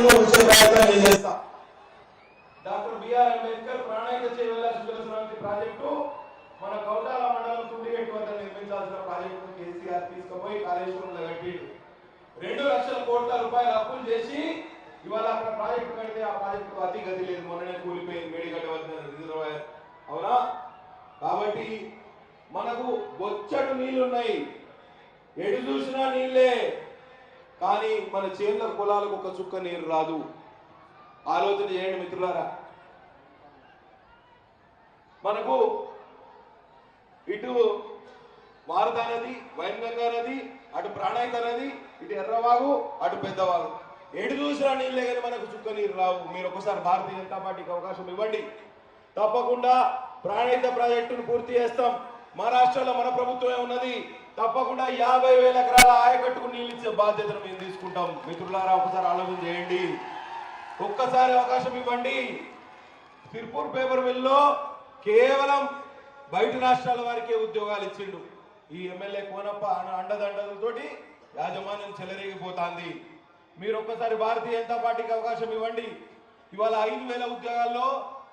విధంగా ఉంచే ప్రయత్నం నేను చేస్తా. డాక్టర్ బిఆర్ అంబేద్కర్ ప్రాణాయిక చేవెళ్ళ శుభ్రస్రవంతి ప్రాజెక్టు మన కౌటాల మండలం తుండిగట్టు వద్ద నిర్మించాల్సిన ప్రాజెక్టు కేసీఆర్ తీసుకుపోయి కాళేశ్వరంలో కట్టిండు. 2 లక్షల కోట్ల రూపాయలు అప్పులు చేసి ఇవాళ అక్కడ ప్రాజెక్టు కడితే ఆ ప్రాజెక్టు అతి గతి లేదు. మొన్ననే కూలిపోయింది మేడిగడ్డ వద్ద రిజర్వాయర్. అవునా? కాబట్టి మనకు బొచ్చడు నీళ్లున్నాయి, ఎటు చూసినా నీళ్ళే. కానీ మన చేనుల పొలాలకు ఒక చుక్క నీరు రాదు. ఆలోచన చేయండి మిత్రులారా. మనకు ఇటు వారదా నది, వైన్గంగా నది, అటు ప్రాణాయిక నది, ఇటు ఎర్రవాగు, అటు పెద్దవాగు, ఎటు చూసినా నీళ్ళే కానీ మనకు చుక్క నీరు రావు. మీరు ఒకసారి భారతీయ జనతా పార్టీకి అవకాశం ఇవ్వండి, తప్పకుండా ప్రాణాయిక ప్రాజెక్టును పూర్తి చేస్తాం. మహారాష్ట్రలో మన ప్రభుత్వమే ఉన్నది, తప్పకుండా 50,000 ఎకరాల ఆయకట్టుకు నీళ్ళు ఇచ్చే బాధ్యతను మేము తీసుకుంటాం. మిత్రులారా ఒకసారి ఆలోచన చేయండి, ఒక్కసారి అవకాశం ఇవ్వండి. తిరుపూర్ పేపర్ మిల్లో కేవలం బయట రాష్ట్రాల వారికే ఉద్యోగాలు ఇచ్చిండు. ఈ ఎమ్మెల్యే కోనప్ప అండదండలతోటి యాజమాన్యం చెలరేగిపోతాంది. మీరు ఒక్కసారి భారతీయ జనతా పార్టీకి అవకాశం ఇవ్వండి. ఇవాళ 5,000 ఉద్యోగాల్లో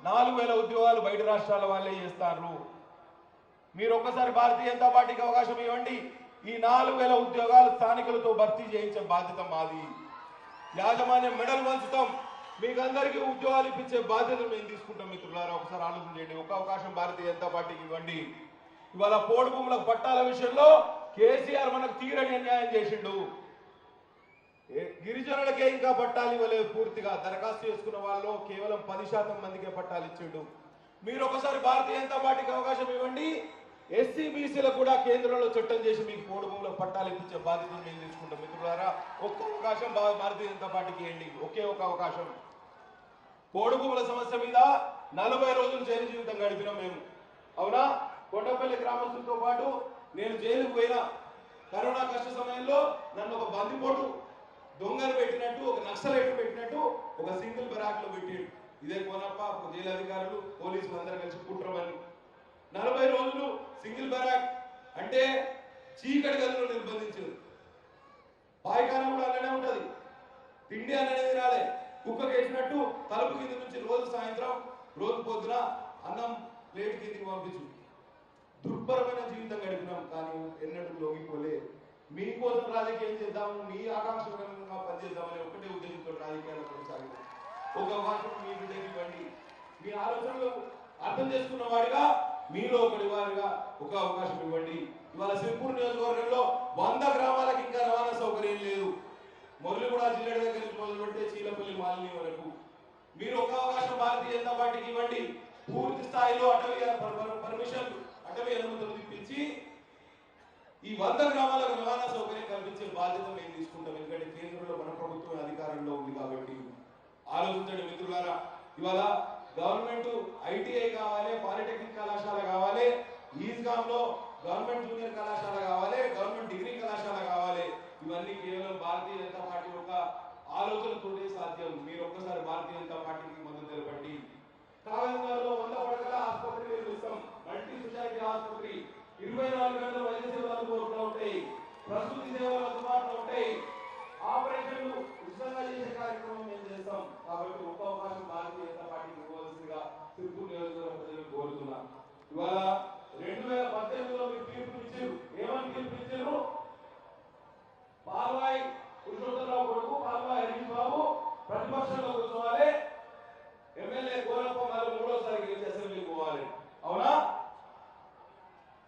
4,000 ఉద్యోగాలు బయట రాష్ట్రాల వాళ్ళే చేస్తారు. మీరు ఒక్కసారి భారతీయ జనతా పార్టీకి అవకాశం ఇవ్వండి. ఈ 4,000 ఉద్యోగాలు స్థానికులతో భర్తీ చేయించే బాధ్యత మాది. యాజమాన్యం మెడల్ వంచుతాం, మీకు అందరికీ ఉద్యోగాలు ఇప్పించే బాధ్యతలు మేము తీసుకుంటాం. మిత్రులారా ఒకసారి ఆలోచన చేయండి, ఒక అవకాశం భారతీయ జనతా పార్టీకి ఇవ్వండి. ఇవాళ పోడు భూములకు పట్టాల విషయంలో కేసీఆర్ మనకు తీరని అన్యాయం చేసిండు. గిరిజనులకే ఇంకా పట్టాలు ఇవ్వలేదు. పూర్తిగా దరఖాస్తు చేసుకున్న వాళ్ళు కేవలం 10% మందికే పట్టాలు ఇచ్చిండు. మీరు ఒకసారి భారతీయ జనతా పార్టీకి అవకాశం ఇవ్వండి. ఎస్సీ బీసీలకు కూడా కేంద్రంలో చట్టం చేసి మీకు పోడు భూములకు పట్టాలు ఇప్పించే బాధ్యతను మేము తీసుకుంటాం. మిత్రులారా ఒక్క అవకాశం భారతీయ జనతా పార్టీకి ఇవ్వండి, ఒకే ఒక అవకాశం. పోడు భూముల సమస్య మీద 40 రోజులు జైలు జీవితం గడిపినాం మేము. అవునా? కొండపల్లి గ్రామస్తులతో పాటు నేను జైలుకు పోయినా. కరోనా కష్ట సమయంలో నన్ను ఒక బందిపోటు దొంగలు పెట్టినట్టు, ఒక నక్సలైట్ పెట్టినట్టు ఒక సింగిల్ బరాక్ లో పెట్టాడు. ఇదే కోనప్ప, జైలు అధికారులు, పోలీసులు అందరూ కలిసి కుట్రమని 40 రోజులు సింగిల్ బరాక్ అంటే చీకటి గదిలో నిర్బంధించారు. పాయకారం కూడా అలానే ఉంటది, తిండి అనేది తినాలి. కుక్కకి వేసినట్టు తలుపు కింద నుంచి రోజు సాయంత్రం, రోజు పొద్దున అన్నం ప్లేట్ కిందికి పంపించు. దుర్భరమైన జీవితం గడిపినాం, కానీ ఎన్నడూ లొంగిపోలే. మీకోసం రాజకీయం చేద్దాము, మీ ఆకాంక్షగా పనిచేద్దామని ఒకటే ఉద్దేశంతో రాజకీయాలు కొనసాగుతాం. ఒక అవకాశం మీ బిడ్డకి ఇవ్వండి. మీ ఆలోచనలు అర్థం చేసుకున్న వాడిగా, మీలో ఒకటి వారిగా ఒక అవకాశం ఇవ్వండి. ఇవాళ సిర్పూర్ నియోజకవర్గంలో 100 గ్రామాలకు ఇంకా రవాణా సౌకర్యం లేదు. మొదలుగూడ జిల్లా దగ్గర నుంచి మొదలుపెట్టే చీలపల్లి మాలిని వరకు. మీరు ఒక అవకాశం భారతీయ జనతా పార్టీకి ఇవ్వండి. పూర్తి స్థాయిలో అటవీ పర్మిషన్, అటవీ అనుమతులు ఇప్పించి ఈ 100 గ్రామాలకు రవాణా సౌకర్యం కల్పించే బాధ్యత మేము తీసుకుంటాం. ఎందుకంటే కేంద్రంలో మన ప్రభుత్వం అధికారంలో ఉంది కాబట్టి. ఆలోచించండి మిత్రులారా. ఇవాళ గవర్నమెంట్ ఐటీఐ కావాలి, పాలిటెక్నిక్ కళాశాల కావాలి, ఈజ్గామ్ లో గవర్నమెంట్ జూనియర్ కళాశాల కావాలి, గవర్నమెంట్ డిగ్రీ కళాశాల కావాలి. ఇవన్నీ కేవలం భారతీయ జనతా పార్టీ యొక్క ఆలోచనతోనే సాధ్యం. మీరు ఒక్కసారి భారతీయ జనతా పార్టీకి మద్దతు తెలపండి. కాగజ్నగర్లో 100 పడకల ఆసుపత్రి నిర్మిస్తాం, మల్టీ స్పెషాలిటీ ఆసుపత్రి. 24 గంటల వైద్య సేవలు అందుబాటులో ఉంటాయి, ప్రసూతి సేవలు అందుబాటులో ఉంటాయి, ఆపరేషన్లు ఉచితంగా చేసే కార్యక్రమం మేము చేస్తాం. కాబట్టి ఒక అవకాశం భారతీయ జనతా పార్టీకి ఇవ్వాల్సిందిగా తిరుపూర్ నియోజకవర్గ ప్రజలు కోరుతున్నాం. ఇవాళ 2018లో మీరు తీర్పు ఇచ్చారు. ఏమని తీర్పు ఇచ్చారు? పాల్వాయి పురుషోత్తమరావు కొడుకు పాల్వాయి హరీష్ బాబు ప్రతిపక్షంలో కూర్చోవాలి, ఎమ్మెల్యే కోనప్ప మరి 3వసారి గెలిచి అసెంబ్లీకి పోవాలి. అవునా?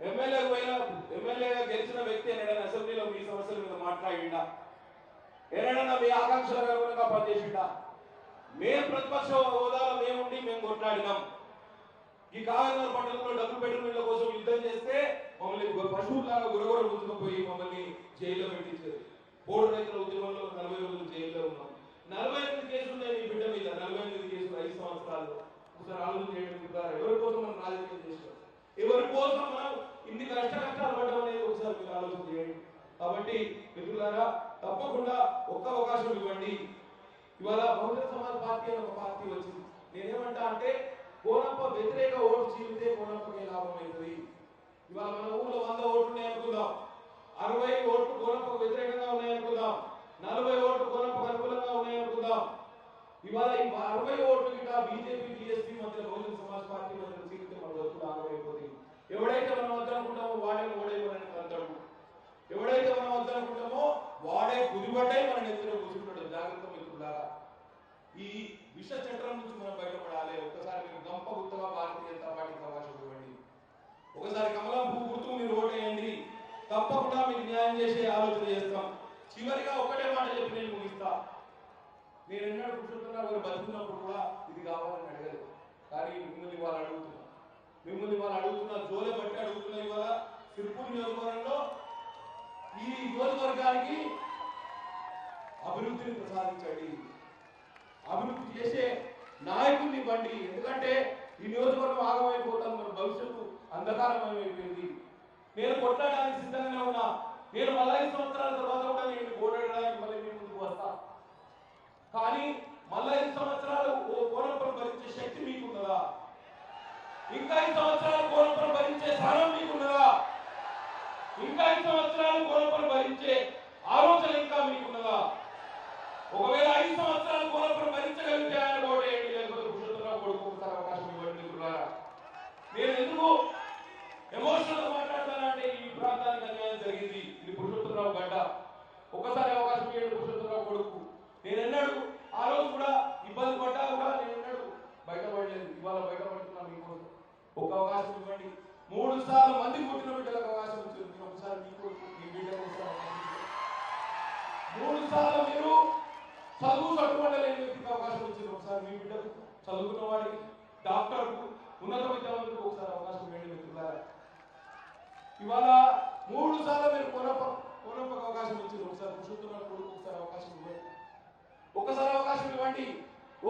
ఎమ్మెల్యేగా గెలిచిన వ్యక్తి ఏదైనా అసెంబ్లీలో మీ సమస్యల మీద మాట్లాడిండా? ఏదైనా మీ ఆకాంక్షలకు అనుగుణంగా పనిచేసిండా? మేము ప్రతిపక్ష హోదాలో మేముండి మేము కొట్లాడినాం. ఈ కాగజ్నగర్ పట్టణంలో డబుల్ బెడ్రూమ్ ఇళ్ల కోసం యుద్ధం చేస్తే మమ్మల్ని పశువులాగా గురగొర గుంజుకుపోయి మమ్మల్ని జైల్లో పెట్టించారు. పోడు రైతుల ఉద్యమంలో 40 రోజులు జైల్లో ఉన్నాం. 48 కేసులు ఉన్నాయి మీ బిడ్డ మీద, 48 కేసులు 5 సంవత్సరాలు. ఒకసారి ఆలోచన చేయడం ద్వారా ఎవరి కోసం మనం రాజకీయం చేస్తాం, ఎవరి కోసం మనం ఇన్ని కష్టాలు పడడం అనేది ఒకసారి మీరు ఆలోచన చేయండి. కాబట్టి మిత్రులారా తప్పకుండా ఒక్క అవకాశం ఇవ్వండి. ఇవాళ బహుజన సమాజ్ పార్టీ అని ఒక పార్టీ వచ్చింది. నేనేమంటా అంటే కోనప్ప వ్యతిరేక ఓటు చీలితే కోనప్పకి లాభం అవుతుంది. ఇవాళ మన ఊళ్ళో 100 ఓట్లు ఉన్నాయనుకుందాం, 60 ఓట్లు కోనప్పకు వ్యతిరేకంగా ఉన్నాయనుకుందాం, 40 ఓట్లు కోనప్పకు అనుకూలంగా ఉన్నాయనుకుందాం. ఇవాళ ఈ 60 ఓట్లు గిట్ట బీజేపీ బీఎస్పీ మధ్య బహుజన సమాజ్ పార్టీ మధ్య సీట్లు మన వస్తువులు ఆగమైపోతుంది. ఎవడైతే మనం వద్దనుకుంటామో వాడే ఓడైపోయిన అంటాడు, ఎవడైతే మనం వద్దనుకుంటామో వాడే కుదిపడ్డాయి మన నెత్తిలో కూర్చుంటాడు. జాగ్రత్త మిత్రులారా, ఈ విష చట్రం నుంచి మనం బయటపడాలి. ఒక్కసారి మీరు గంప గుర్తుగా భారతీయ జనతా పార్టీకి అవకాశం ఇవ్వండి. ఒకసారి కమలం పువ్వు గుర్తు మీరు ఓటేయండి. తప్పకుండా మీకు న్యాయం చేసే ఆలోచన చేస్తాం. చివరిగా ఒకటే మాట చెప్పి నేను ముగిస్తా. నేను ఎన్నడూ కూర్చుంటున్నా, వారు బతుకున్నప్పుడు కూడా ఇది కావాలని అడగలేదు. కానీ మిమ్మల్ని వాళ్ళు అడుగుతున్న జోలే బట్టి అడుగుతున్నా. ఇవాళ సిర్పూర్ నియోజకవర్గంలో ఈ నియోజకవర్గానికి అభివృద్ధిని ప్రసాదించండి, అభివృద్ధి చేసే నాయకుల్ని ఇవ్వండి. ఎందుకంటే ఈ నియోజకవర్గం ఆగమైపోతాం, మన భవిష్యత్తు అంధకారమయమైపోయింది. నేను కొట్లాడడానికి సిద్ధంగానే ఉన్నా. నేను మళ్ళీ 5 సంవత్సరాల తర్వాత కూడా నేను పోరాడడానికి మళ్ళీ మీ ముందుకు వస్తా. కానీ మళ్ళీ 5 సంవత్సరాలు ఓ కోనపరం భరించే శక్తి మీకున్నదా? ఇంకా 5 సంవత్సరాలు కోనపరం భరించే స్థానం మీకున్నదా? ఇంకా 5 సంవత్సరాలు కోనపరం భరించే ఆలోచన ఇంకా మీకున్నదా? ఒకవేళ 5 సంవత్సరాలు కోనపరం భరించగలిగితే ఆయన ఓటేయండి, లేకపోతే పురుషోత్తమరావు కొడుకు ఒకసారి అవకాశం ఇవ్వండి. మిత్రులారా, నేను ఎందుకు ఎమోషనల్ మాట్లాడతానంటే ఈ ప్రాంతానికి అన్యాయం జరిగింది. ఇది పురుషోత్తమరావు గడ్డ. ఒకసారి అవకాశం ఇవ్వండి పురుషోత్తమరావు కొడుకు. నేను ఎన్నడూ ఆ రోజు కూడా ఇబ్బంది పడ్డా కూడా నేను ఎన్నడూ బయటపడలేదు. ఇవాళ బయటపడుతున్నా మీకోసం. ఒక అవకాశం ఇవ్వండి. 3 సార్లు మంది పుట్టిన బిడ్డలకు అవకాశం ఇచ్చింది. ఒకసారి మీకు మీ బిడ్డ కోసం 3 సార్లు మీరు చదువు చదువుకోలేని వ్యక్తికి అవకాశం ఇచ్చింది. ఒకసారి మీ బిడ్డకు, చదువుకున్న వాడికి, డాక్టర్కు, ఉన్నత విద్యావంతులకు ఒకసారి అవకాశం ఇవ్వండి. మిత్రులారా, ఇవాళ 3 సార్లు మీరు కొనపకు అవకాశం ఇచ్చింది. ఒకసారి పురుషోత్తమరావు కొడుకు ఒకసారి అవకాశం ఇవ్వండి. ఒక్కసారి అవకాశం ఇవ్వండి.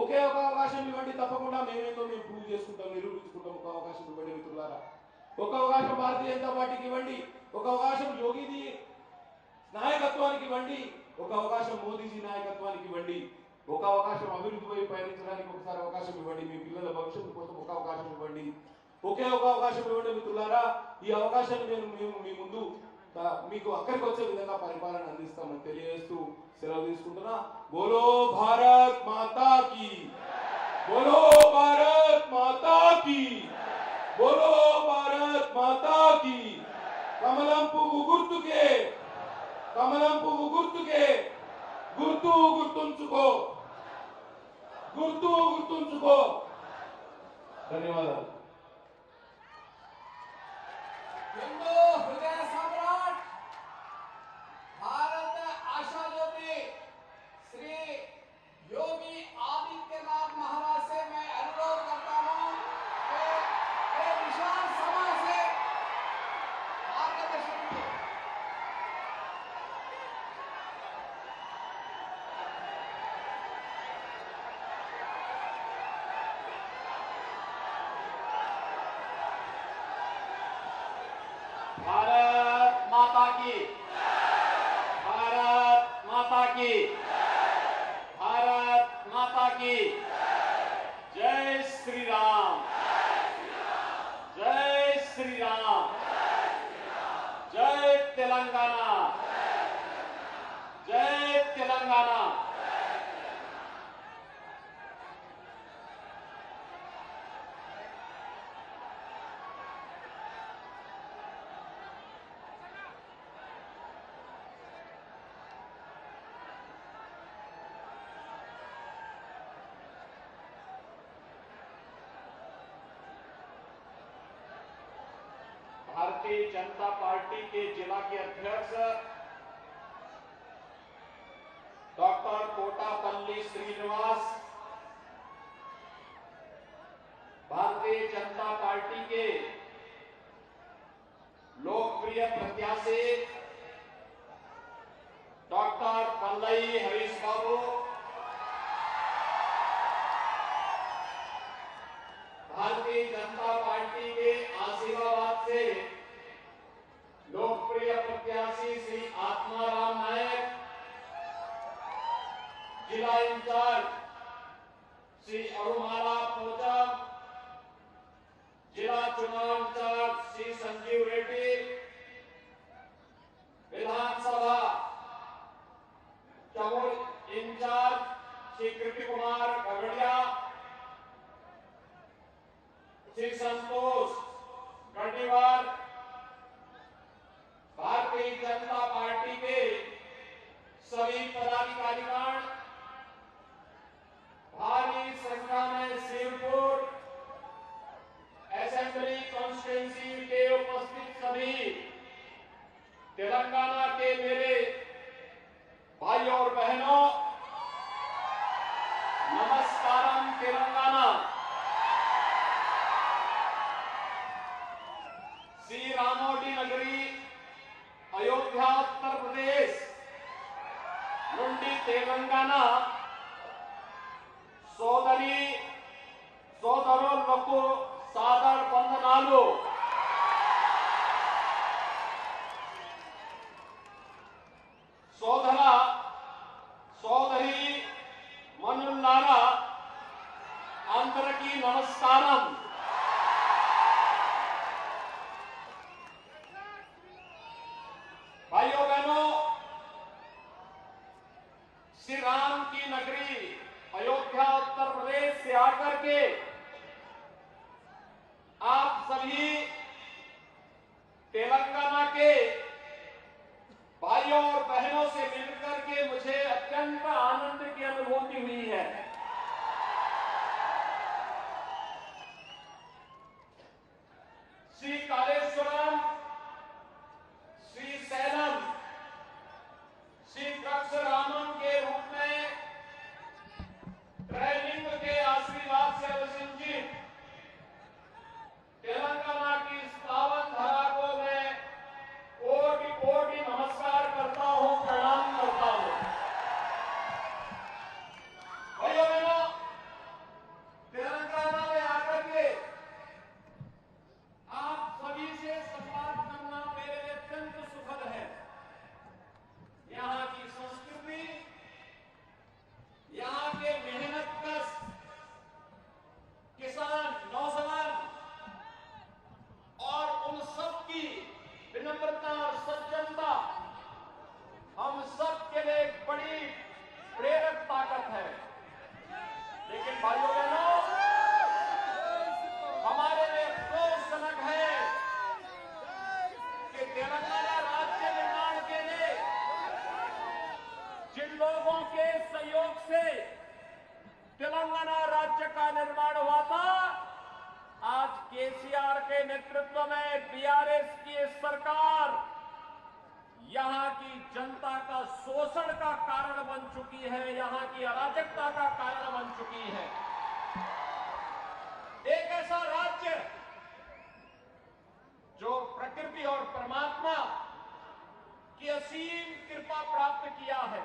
ఒకే ఒక అవకాశం ఇవ్వండి. తప్పకుండా మేమేందో మేము ప్రూవ్ చేసుకుంటాం, నిరూపించుకుంటాం. ఒక అవకాశం ఇవ్వండి మిత్రులారా. ఒక అవకాశం భారతీయ జనతా పార్టీకి ఇవ్వండి. ఒక అవకాశం యోగిజీ నాయకత్వానికి ఇవ్వండి. ఒక అవకాశం మోదీజీ నాయకత్వానికి ఇవ్వండి. ఒక అవకాశం అభివృద్ధి వైపు పయనించడానికి ఒకసారి అవకాశం ఇవ్వండి. మీ పిల్లల భవిష్యత్తు కోసం ఒక అవకాశం ఇవ్వండి. ఒకే ఒక అవకాశం ఇవ్వండి మిత్రులారా. ఈ అవకాశాన్ని మేము మీ ముందు మీకు అక్కడికి వచ్చే విధంగా పరిపాలన అందిస్తామని తెలియజేస్తూ సెలవు తీసుకుంటున్నా. బోలో భారత్ మాతా కీ, బోలో భారత్ మాతా కీ, బోలో భారత్ మాతా కీ. కమలం పువ్వు గుర్తుకే, కమలం పువ్వు గుర్తుకే, గుర్తు గుర్తుంచుకో, గుర్తు గుర్తుంచుకో. ధన్యవాదాలు. हिंदू हृदय सम्राट भारत आशा ज्योति श्री योगी आदित्यनाथ महाराज से मैं अनुरोध करता हूं कि विशाल सभा से मार्गदर्शन करें। भारत माता की, भारत माता की, भारत माता की। जय श्री राम, जय श्री राम, जय तेलंगाना, जय तेलंगाना। भारतीय जनता पार्टी के जिला के अध्यक्ष डॉक्टर कोटापल्ली श्रीनिवास, भारतीय जनता पार्टी के लोकप्रिय प्रत्याशी डॉक्टर पल्लई हरीश बाबू, भारतीय जनता पार्टी के आशीर्वाद से लोकप्रिय प्रत्याशी श्री आत्माराम नायक, जिला इंचार्ज श्री अरुमाला पोचम, जिला चुनाव इंचार्ज श्री संजीव रेड्डी, विधानसभा चमोली इंचार्ज श्री कृति कुमार गगड़िया, श्री संतोष गढ़ीवार, भारतीय जनता पार्टी के सभी पदाधिकारीगण, भारी संख्या में शिवपुर असेंबली कॉन्स्टिट्यूंसी के उपस्थित सभी तेलंगाना के मेरे भाइयों और बहनों, नमस्कारम तेलंगाना। श्री रामोडी नगरी अयोध्या उत्तर प्रदेश నుండి తెలంగాణ సోదరులకు సాదర వందనాలు। సోదరి మనులారా అందరికీ నమస్కారం। भाइयों बहनों, श्री राम की नगरी अयोध्या उत्तर प्रदेश से आकर के आप सभी तेलंगाना के भाइयों और बहनों से मिलकर के मुझे अत्यंत आनंद की अनुभूति हुई है। श्री कालेश्वरम, श्री सैलम, श्री द्रक्षरामम के रूप में त्रैलिंग के आशीर्वाद से वसिंचित तेलंगाना की इस पावन धरा को मैं कोटि कोटि नमस्कार करता हूं, प्रणाम करता हूं। भाइयों बहनों, तेलंगाना में आकर के आप सभी से संवाद करना मेरे लिए अत्यंत सुखद है। यहाँ की संस्कृति, यहाँ के मेहनतकश किसान, नौजवान और उन सब की विनम्रता और सज्जनता हम सब के लिए एक बड़ी प्रेरक ताकत है। लेकिन भाइयों बहनों, हमारे लिए अफसोसजनक है कि तेलंगाना राज्य निर्माण के लिए जिन लोगों के सहयोग से तेलंगाना राज्य का निर्माण हुआ था, आज केसीआर के नेतृत्व में बीआरएस की सरकार यहां की जनता का शोषण का कारण बन चुकी है, यहां की अराजकता का कारण बन चुकी है। एक ऐसा राज्य जो प्रकृति और परमात्मा की असीम कृपा प्राप्त किया है,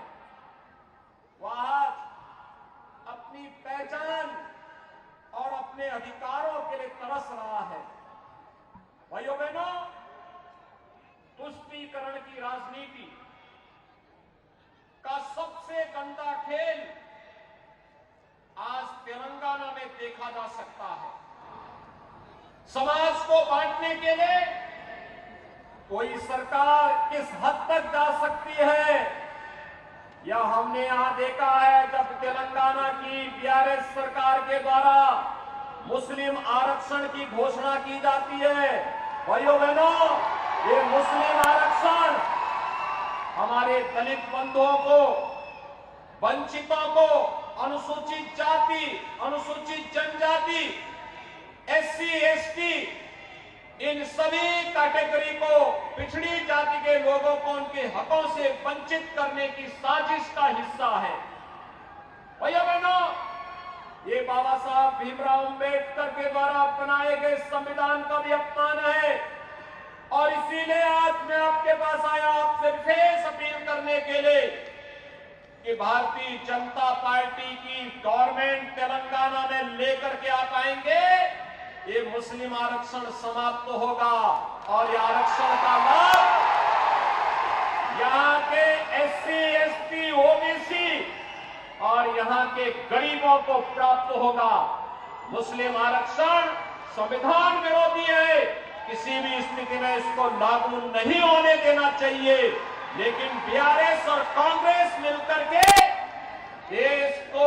वह आज अपनी पहचान और अपने अधिकारों के लिए तरस रहा है। भाइयों बहनों, तुष्टीकरण की राजनीति का सबसे गंदा खेल आज तेलंगाना में देखा जा सकता है। समाज को बांटने के लिए कोई सरकार किस हद तक जा सकती है, यह हमने यहां देखा है जब तेलंगाना की बीआरएस सरकार के द्वारा मुस्लिम आरक्षण की घोषणा की जाती है। भाइयों बहनों, ये मुस्लिम आरक्षण हमारे दलित बंधुओं को, वंचितों को, अनुसूचित जाति, अनुसूचित जनजाति, एससी, एसटी, इन सभी कैटेगरी को, पिछड़ी जाति के लोगों को उनके हकों से वंचित करने की साजिश का हिस्सा है। भैया बहनों, ये बाबा साहब भीमराव अंबेडकर के द्वारा बनाए गए संविधान का भी अपमान है और इसीलिए आज मैं आपके पास आया आपसे विशेष अपील करने के लिए कि भारतीय जनता पार्टी की गवर्नमेंट तेलंगाना में लेकर के आप आएंगे, ये मुस्लिम आरक्षण समाप्त होगा और ये आरक्षण का लाभ यहाँ के एससी, एसटी, ओबीसी और यहाँ के गरीबों को प्राप्त होगा। मुस्लिम आरक्षण संविधान विरोधी है, किसी भी स्थिति में इसको लागू नहीं होने देना चाहिए। लेकिन बीआरएस और कांग्रेस मिलकर के देश को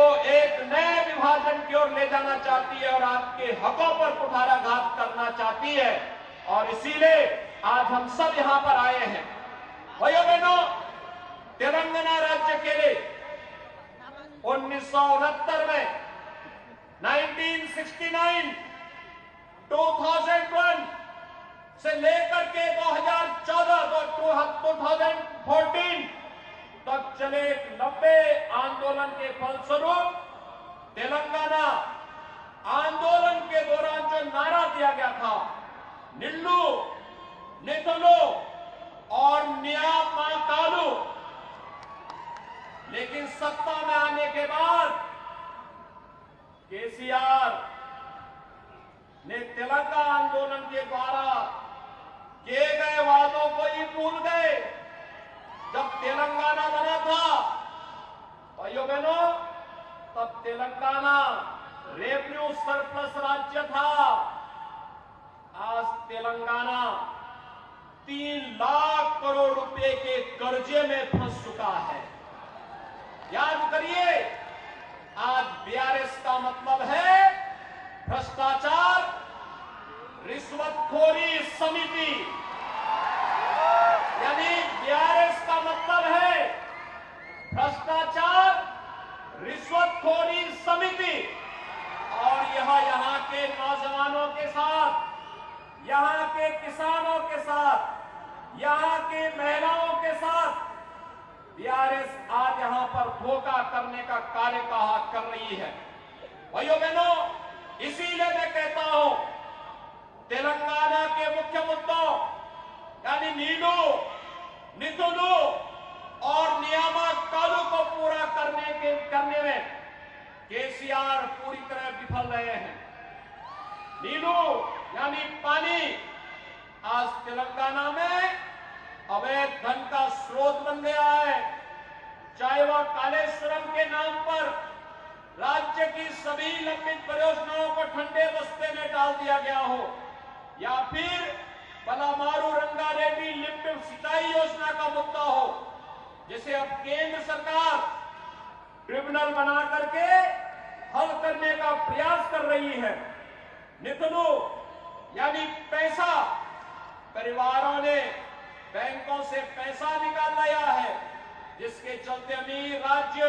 चाहती है और आपके हकों पर कुठाराघात करना चाहती है। और इसीलिए आज हम सब यहां पर आए हैं। भाइयों बहनों, तेलंगाना राज्य के लिए 1969 में 1969 2001 से लेकर के 2014 2014 तक चले एक लंबे आंदोलन के फलस्वरूप तेलंगाना आंदोलन के दौरान जो नारा दिया गया था, निल्लू नितुलू और न्यामाकालू, लेकिन सत्ता में आने के बाद केसीआर ने तेलंगाना आंदोलन के द्वारा किए गए वादों को ही भूल गए। जब तेलंगाना बना था भाइयों बहनों, तब तेलंगाना रेवेन्यू सरप्लस राज्य था। आज तेलंगाना 3 लाख करोड़ रुपए के कर्जे में फंस चुका है। याद करिए, आज बीआरएस का मतलब है भ्रष्टाचार रिश्वतखोरी समिति, यानी बीआरएस का मतलब है भ्रष्टाचार रिश्वतखोरी समिति। और यह यहाँ के नौजवानों के साथ, यहाँ के किसानों के साथ, यहाँ के महिलाओं के साथ बीआरएस आज यहां पर धोखा करने का कार्य कर रही है। भाइयों बहनों, इसीलिए मैं कहता हूं, तेलंगाना के मुख्य मुद्दों यानी नीलू नितुलू और नियामकालू को पूरा करने में केसीआर पूरी तरह विफल रहे हैं। नीलू यानी पानी आज तेलंगाना में अवैध धन का स्रोत बन गया है। चाहे वह कालेश्वरम के नाम पर राज्य की सभी लंबित परियोजनाओं को ठंडे बस्ते में डाल दिया गया हो, या फिर पलामारू रंगारेड्डी लिफ्ट सिंचाई योजना का मुद्दा हो, जिसे अब केंद्र सरकार ट्रिब्यूनल बना करके हल करने का प्रयास कर रही है। नितुलू यानी पैसा, परिवारों ने बैंकों से पैसा निकाल लिया है, जिसके चलते अमीर राज्य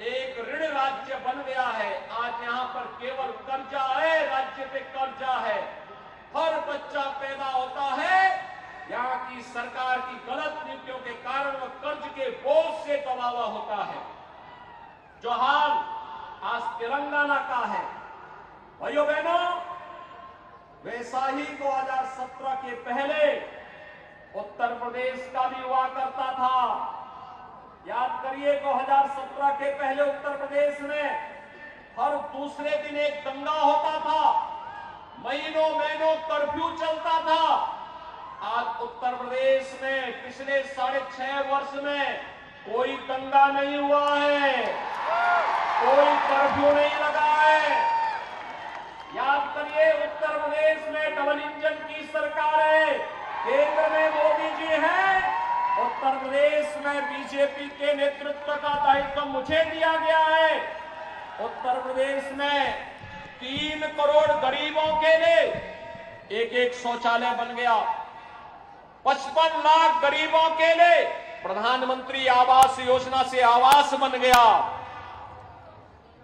एक ऋण राज्य बन गया है। आज यहाँ पर केवल कर्जा है, राज्य पे कर्जा है। हर बच्चा पैदा होता है, यहाँ की सरकार की गलत नीतियों के कारण वह कर्ज के बोझ से दबा हुआ होता है। जो हाल आज तेलंगाना का है भाइयों बहनों, वैसा ही 2017 के पहले उत्तर प्रदेश का भी हुआ करता था। याद करिए, 2017 के पहले उत्तर प्रदेश में हर दूसरे दिन एक दंगा होता था, महीनों महीनों कर्फ्यू चलता था। आज उत्तर प्रदेश में पिछले 6.5 वर्ष में कोई दंगा नहीं हुआ है, कोई कर्फ्यू नहीं लगा है। याद करिए, उत्तर प्रदेश में डबल इंजन की सरकार है, केंद्र में मोदी जी हैं, उत्तर प्रदेश में बीजेपी के नेतृत्व का दायित्व मुझे दिया गया है। उत्तर प्रदेश में 3 करोड़ गरीबों के लिए एक शौचालय बन गया। 55 लाख गरीबों के लिए प्रधानमंत्री आवास योजना से आवास बन गया।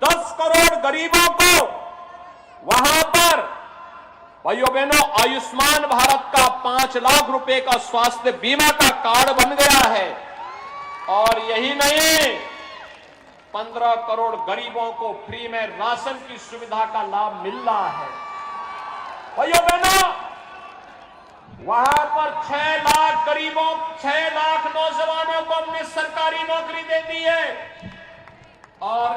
10 करोड़ गरीबों को वहां पर भाइयों बहनों आयुष्मान भारत का 5 लाख रुपए का स्वास्थ्य बीमा का कार्ड बन गया है। और यही नहीं, 15 करोड़ गरीबों को फ्री में राशन की सुविधा का लाभ मिल रहा है। भाइयों बहनों, वहां पर 6 लाख गरीबों, 6 लाख नौजवानों को हमने सरकारी नौकरी दे दी है। और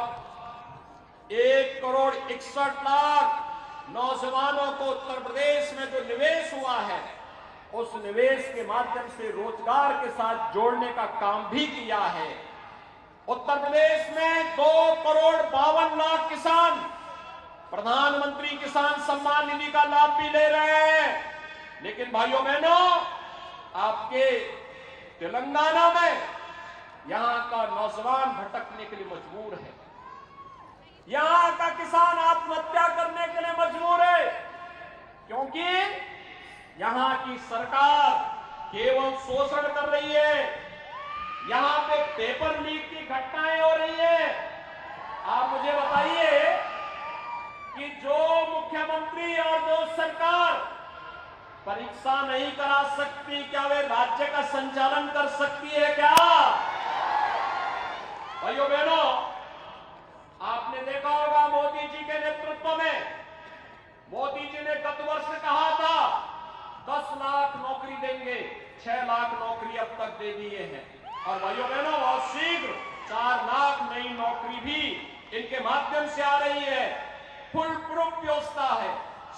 1 करोड़ 61 लाख नौजवानों को उत्तर प्रदेश में जो निवेश हुआ है, उस निवेश के माध्यम से रोजगार के साथ जोड़ने का काम भी किया है। उत्तर प्रदेश में 2 करोड़ 52 लाख किसान प्रधानमंत्री किसान सम्मान निधि का लाभ भी ले रहे हैं। लेकिन भाइयों बहनों, आपके तेलंगाना में यहां का नौजवान भटकने के लिए मजबूर है। यहां का किसान आत्महत्या करने के लिए मजबूर है, क्योंकि यहां की सरकार केवल शोषण कर रही है। यहां पे पेपर लीक की घटनाएं हो रही है। आप मुझे बताइए कि जो मुख्यमंत्री और जो सरकार परीक्षा नहीं करा सकती, क्या वे राज्य का संचालन कर सकती है क्या? भाइयों बहनों, आपने देखा होगा मोदी जी के नेतृत्व में, मोदी जी ने गत वर्ष कहा था 10 लाख नौकरी देंगे, 6 लाख नौकरी अब तक दे दिए हैं। और भाइयों बहनों, बहुत शीघ्र 4 लाख नई नौकरी भी इनके माध्यम से आ रही है। फुल प्रूफ व्यवस्था है,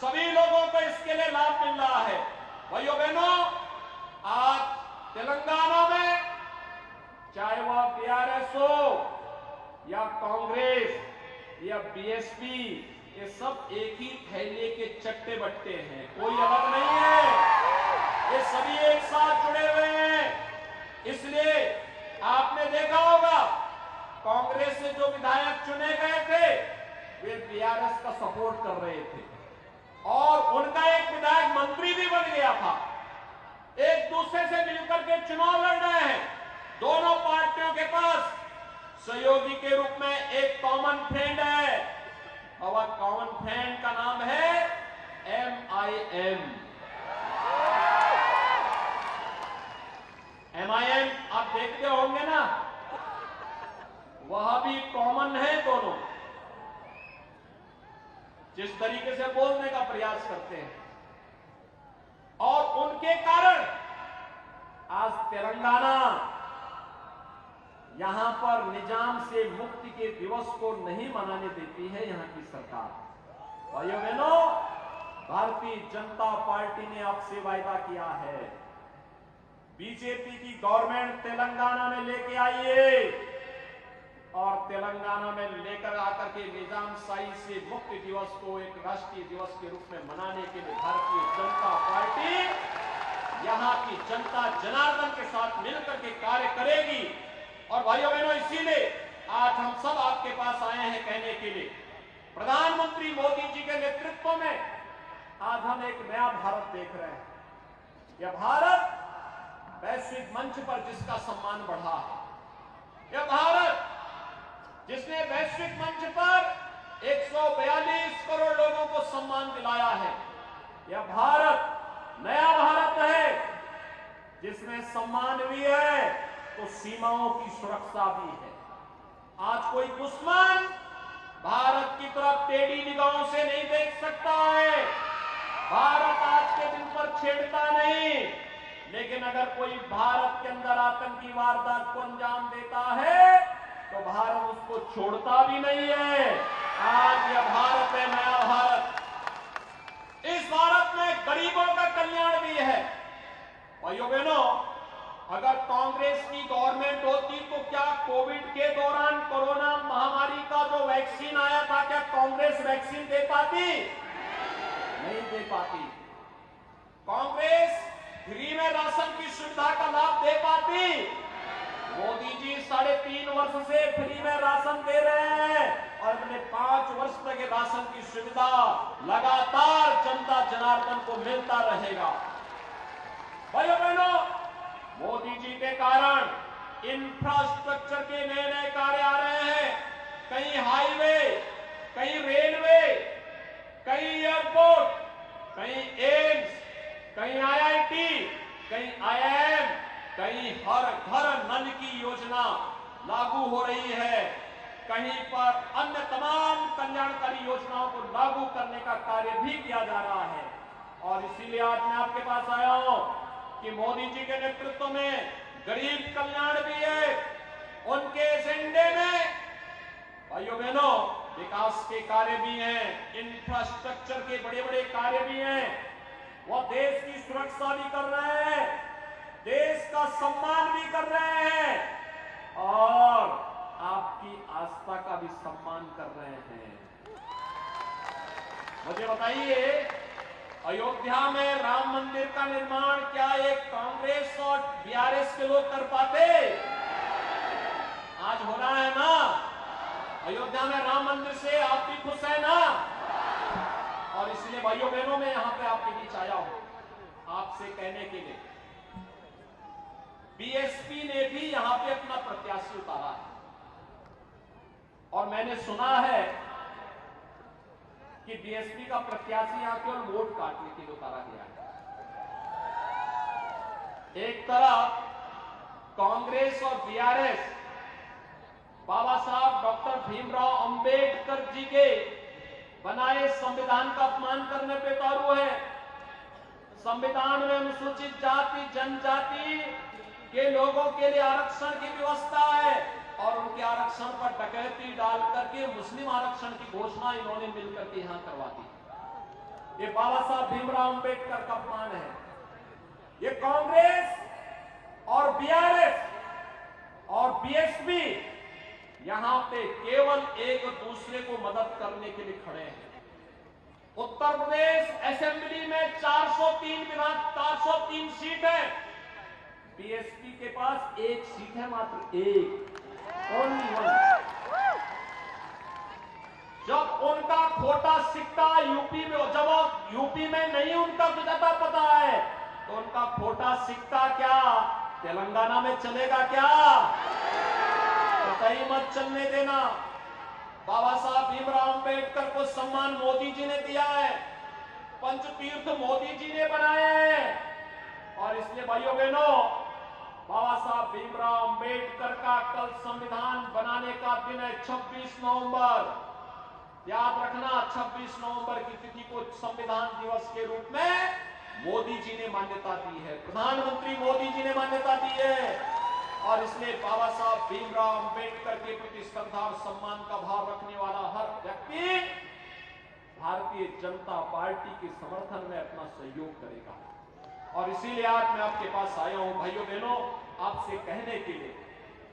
सभी लोगों को इसके लिए लाभ मिल रहा है। भाइयों बहनों, आज तेलंगाना में चाहे वह बीआरएस हो या कांग्रेस या बीएसपी, ये सब एक ही थैले के चट्टे बट्टे हैं, कोई अलग नहीं है। ये सभी एक साथ जुड़े हुए हैं। इसलिए आपने देखा होगा कांग्रेस से जो विधायक चुने गए थे वे बीआरएस का सपोर्ट कर रहे थे और उनका एक विधायक मंत्री भी बन गया था। एक दूसरे से मिलकर के चुनाव लड़ रहे हैं। दोनों पार्टियों के पास सहयोगी के रूप में एक कॉमन फ्रेंड है और कॉमन फ्रेंड का नाम है MIM। MIM आप देखते होंगे ना, वह भी कॉमन है। दोनों जिस तरीके से बोलने का प्रयास करते हैं और उनके कारण आज तेलंगाना यहां पर निजाम से मुक्ति के दिवस को नहीं मनाने देती है यहां की सरकार। भाइयों बहनों, भारतीय जनता पार्टी ने आपसे वायदा किया है, बीजेपी की गवर्नमेंट तेलंगाना में लेके आइए और तेलंगाना में लेकर आकर के निजामशाही से मुक्ति दिवस को एक राष्ट्रीय दिवस के रूप में मनाने के लिए भारतीय जनता पार्टी यहां की जनता जनार्दन के साथ मिलकर के कार्य करेगी। और भाइयों बहनों, इसीलिए आज हम सब आपके पास आए हैं कहने के लिए, प्रधानमंत्री मोदी जी के नेतृत्व में आज हम एक नया भारत देख रहे हैं। यह भारत वैश्विक मंच पर जिसका सम्मान बढ़ा है, यह भारत जिसने वैश्विक मंच पर 142 करोड़ लोगों को सम्मान दिलाया है, यह भारत नया भारत है जिसमें सम्मान भी है तो सीमाओं की सुरक्षा भी है। आज कोई दुश्मन भारत की तरफ टेढ़ी निगाहों से नहीं देख सकता है। भारत आज के दिन पर छेड़ता नहीं, लेकिन अगर कोई भारत के अंदर आतंकी वारदात को अंजाम देता है तो भारत उसको छोड़ता भी नहीं है। आज यह भारत है नया भारत। इस भारत में गरीबों का कल्याण भी है। भाइयों बहनों, अगर कांग्रेस की गवर्नमेंट होती तो क्या कोविड के दौरान कोरोना महामारी का जो वैक्सीन आया था, क्या कांग्रेस वैक्सीन दे पाती? नहीं दे पाती। कांग्रेस फ्री में राशन की सुविधा का लाभ दे पाती? मोदी जी 3.5 वर्ष से फ्री में राशन दे रहे हैं और अगले 5 वर्ष तक ये राशन की सुविधा लगातार जनता जनार्दन को मिलता रहेगा। भाइयों बहनों, मोदी जी के कारण इंफ्रास्ट्रक्चर के नए नए कार्य आ रहे हैं। कहीं हाईवे, कहीं रेलवे, कहीं एयरपोर्ट, कहीं एम्स, कहीं IIT, कहीं IIM, कहीं हर घर नल की योजना लागू हो रही है। कहीं पर अन्य तमाम कल्याणकारी योजनाओं को लागू करने का कार्य भी किया जा रहा है। और इसीलिए आज मैं आपके पास आया हूं कि मोदी जी के नेतृत्व में गरीब कल्याण भी है। उनके एजेंडे में भाइयों बहनों विकास के कार्य भी हैं, इंफ्रास्ट्रक्चर के बड़े बड़े कार्य भी हैं। वो देश की सुरक्षा भी कर रहे हैं, देश का सम्मान भी कर रहे हैं और आपकी आस्था का भी सम्मान कर रहे हैं। मुझे बताइए, अयोध्या में राम मंदिर का निर्माण क्या एक कांग्रेस और बीआरएस के लोग कर पाते? आज हो रहा है ना। अयोध्या में राम मंदिर से आप भी खुश है ना? और इसलिए भाइयों बहनों में यहां पे आपके बीच आया हूं आपसे कहने के लिए, बीएसपी ने भी यहां पे अपना प्रत्याशी उतारा है और मैंने सुना है कि बीएसपी का प्रत्याशी यहां केवल वोट काटने के लिए उतारा गया है। एक तरफ कांग्रेस और बीआरएस बाबा साहब डॉक्टर भीमराव अंबेडकर जी के बनाए संविधान का अपमान करने पे उतारू है। संविधान में अनुसूचित जाति जनजाति के लोगों के लिए आरक्षण की व्यवस्था है और उनके आरक्षण पर डकैती डाल करके मुस्लिम आरक्षण की घोषणा इन्होंने मिलकर के यहां करवा दी। ये बाबा साहब भीमराव अंबेडकर का अपमान है। ये कांग्रेस और बीआरएस और बीएसपी यहां पे केवल एक दूसरे को मदद करने के लिए खड़े हैं। उत्तर प्रदेश असेंबली में 403 सीट है, बीएसपी के पास एक सीट है, मात्र एक, ओनली वन। जब उनका खोटा सिक्का यूपी में, जब यूपी में नहीं उनका ज्यादा पता है तो उनका खोटा सिक्का क्या तेलंगाना में चलेगा क्या? कतई मत चलने देना। बाबा साहब भीमराव अंबेडकर को सम्मान मोदी जी ने दिया है, पंचतीर्थ मोदी जी ने बनाए हैं और इसलिए भाइयों बहनों, बाबा साहब भीमराव अंबेडकर का कल संविधान बनाने का दिन है 26 नवंबर। याद रखना, 26 नवंबर की तिथि को संविधान दिवस के रूप में मोदी जी ने मान्यता दी है, प्रधानमंत्री मोदी जी ने मान्यता दी है और इसलिए बाबा साहब भीमराव अंबेडकर के प्रति श्रद्धा और सम्मान का भाव रखने वाला हर व्यक्ति भारतीय जनता पार्टी के समर्थन में अपना सहयोग करेगा। और इसीलिए आज मैं आपके पास आया हूं भाइयों बहनों, आपसे कहने के लिए,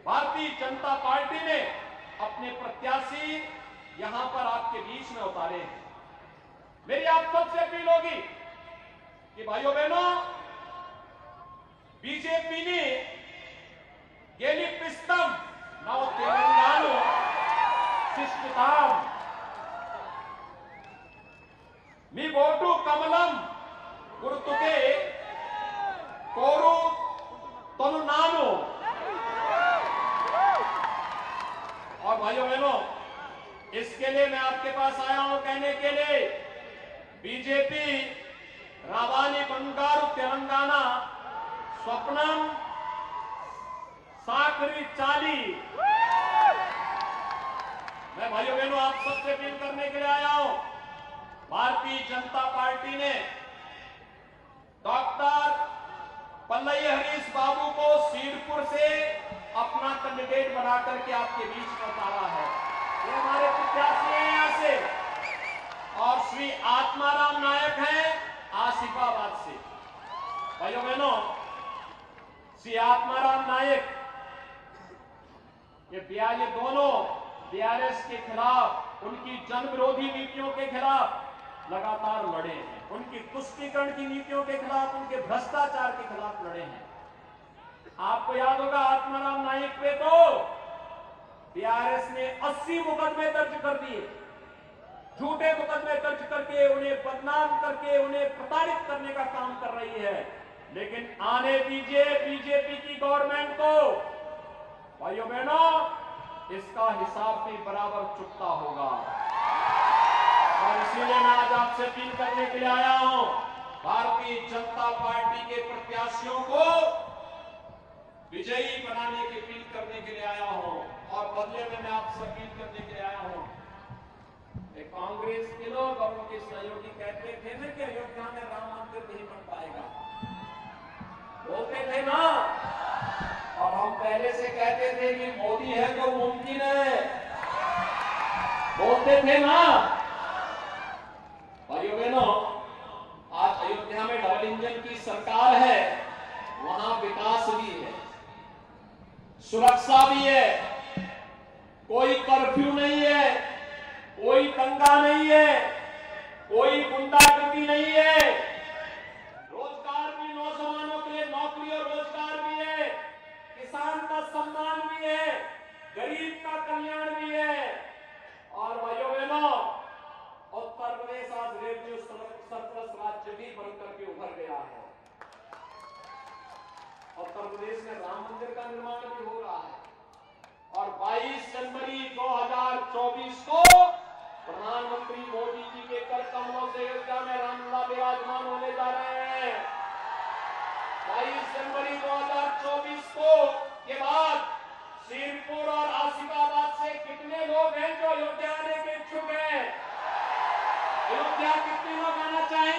भारतीय जनता पार्टी ने अपने प्रत्याशी यहां पर आपके बीच में उतारे हैं। मेरी आप सबसे अपील होगी कि भाइयों बहनों, बीजेपी ने गेलिपिस्तम नव तेलंगाना शिष्टताम मी वोटू कमलम गुर्तुके कोरु तनुनानु। और भाइयों बहनों, इसके लिए मैं आपके पास आया हूं कहने के लिए, बीजेपी रावानी बंगारू तेलंगाना स्वप्नम साकरी चाली। मैं भाइयों बहनों आप सबसे अपील करने के लिए आया हूं, भारतीय जनता पार्टी ने डॉक्टर पल्लई हरीश बाबू को सीरपुर से अपना कैंडिडेट बना करके आपके बीच में उतारा है। ये हमारे प्रत्याशी हैं यहां से, और श्री आत्माराम नायक हैं आसिफाबाद से। भाइयों बहनों, श्री आत्माराम नायक ये दोनों बीआरएस के खिलाफ, उनकी जन विरोधी नीतियों के खिलाफ लगातार लड़े हैं, उनकी तुष्टीकरण की नीतियों के खिलाफ, उनके भ्रष्टाचार के खिलाफ लड़े हैं। आपको याद होगा आत्माराम नायक पे तो बीआरएस ने 80 मुकदमे दर्ज कर दिए, झूठे मुकदमे दर्ज करके उन्हें बदनाम करके उन्हें प्रताड़ित करने का काम कर रही है। लेकिन आने दीजिए बीजेपी की गवर्नमेंट को, भाइयों बहनों, इसका हिसाब भी बराबर चुकता होगा। और इसीलिए मैं आज आपसे अपील करने के लिए आया हूं, भारतीय जनता पार्टी के प्रत्याशियों को विजयी बनाने की अपील करने के लिए आया हूं और बदले में मैं आपसे अपील करने के लिए आया हूं। कांग्रेस के लोग और उनके सहयोगी कहते थे ना कि अयोध्या में राम मंदिर नहीं बन पाएगा, बोलते थे ना, और हम पहले से कहते थे कि मोदी है तो मुमकिन है, बोलते थे ना। भाइयों बहनों, आज अयोध्या में डबल इंजन की सरकार है, वहां विकास भी है, सुरक्षा भी है, कोई कर्फ्यू नहीं है, कोई दंगा नहीं है, कोई गुंडागर्दी नहीं है, रोजगार भी, नौजवानों के लिए नौकरी और रोजगार भी है, किसान का सम्मान भी है, गरीब का कल्याण भी है। प्रदेश में राम मंदिर का निर्माण भी हो रहा है। और 22 जनवरी 2024 को प्रधानमंत्री मोदी जी के कर कमलों से अयोध्या में रामलला विराजमान होने जा रहे हैं। 22 जनवरी 2024 को के बाद श्रीपुर और आसिफाबाद से कितने लोग हैं जो अयोध्या आने के इच्छुक हैं? अयोध्या कितने लोग आना चाहेंगे?